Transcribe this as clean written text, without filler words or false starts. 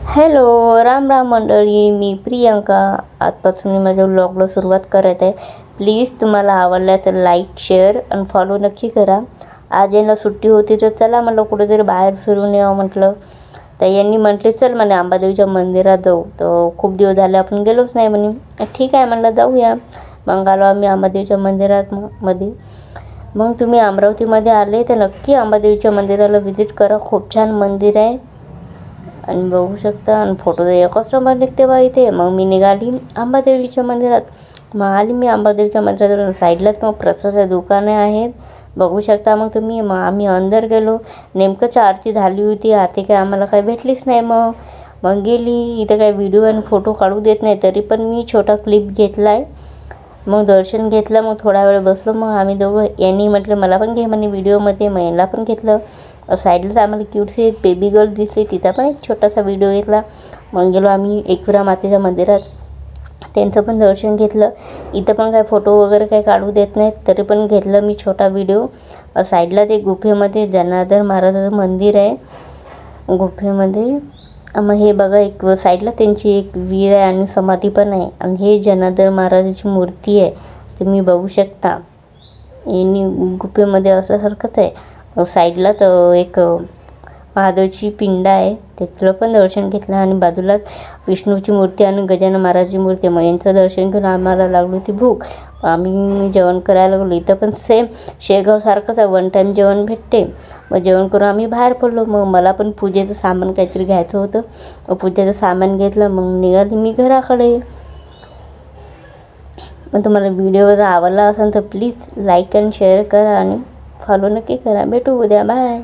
Hello, Ram Ram मंडळी. मी प्रियंका. आजपासून मी माझ्या व्लॉगला सुरुवात करत आहे. प्लीज तुम्हाला आवडल्या तर लाईक, शेअर आणि फॉलो नक्की करा. आज यांना सुट्टी होती तर चला म्हटलं कुठेतरी बाहेर फिरून यावं म्हटलं. तर यांनी म्हटले चल म्हणे अंबादेवीच्या मंदिरात जाऊ. तर खूप दिवस झाले आपण गेलोच नाही म्हणे. ठीक आहे म्हटलं जाऊया. मग आलो आम्ही अंबादेवीच्या मंदिरात मध्ये. मग तुम्ही अमरावतीमध्ये आले तर नक्की अंबादेवीच्या मंदिराला व्हिजिट करा. खूप छान मंदिर आहे आणि बघू शकता. आणि फोटो एकच नंबर निघते बा इथे. मग मी निघाली अंबादेवीच्या मंदिरात. मग आली मी अंबादेवीच्या मंदिरात. साईडलाच मग प्रसादाचे दुकाने आहेत, बघू शकता मग तुम्ही. मग आम्ही अंदर गेलो. नेमकंच आरती झाली होती. आरती काय आम्हाला काही भेटलीच नाही. मग गेली. इथं काही व्हिडिओ आणि फोटो काढू देत नाही, तरी पण मी छोटा क्लिप घेतला आहे. मग दर्शन घेतलं. मग थोडा वेळ बसलो. मग आम्ही दोघं, यांनी म्हटलं मला पण घे म्हणे व्हिडिओमध्ये. मग यांना पण घेतलं. साईडलाच आम्हाला क्यूटशी एक बेबी गर्ल दिसली, तिचा पण एक छोटासा व्हिडिओ घेतला. मग गेलो आम्ही एकविरा मातेच्या मंदिरात, त्यांचं पण दर्शन घेतलं. इथं पण काय फोटो वगैरे काही काढू देत नाहीत, तरी पण घेतलं मी छोटा व्हिडिओ. साईडलाच एक गुफेमध्ये जनार्दन महाराजाचं मंदिर आहे गुफेमध्ये. मग हे बघा एक साईडला त्यांची एक वीर आहे आणि समाधी पण आहे. आणि हे जनार्दन महाराजाची मूर्ती आहे, तुम्ही बघू शकता. यांनी गुफेमध्ये असल्यासारखंच आहे. साईडलाच एक महादेवची पिंड आहे, त्याचं पण दर्शन घेतलं. आणि बाजूलाच विष्णूची मूर्ती आणि गजानन महाराजची मूर्ती. मग यांचं दर्शन घेऊन आम्हाला लागली होती भूक. आम्ही जेवण करायला लागलो. इथं पण सेम शेगावसारखंच आहे, वन टाईम जेवण भेटते. मग जेवण करून आम्ही बाहेर पडलो. मग मला पण पूजेचं सामान काहीतरी घ्यायचं होतं. मग पूजेचं सामान घेतलं. मग निघाली मी घराकडे. मग तुम्हाला व्हिडिओ जर आवडला असेल तर प्लीज लाईक आणि शेअर करा आणि फॉलो नक्की करा. भेटू उद्या. बाय.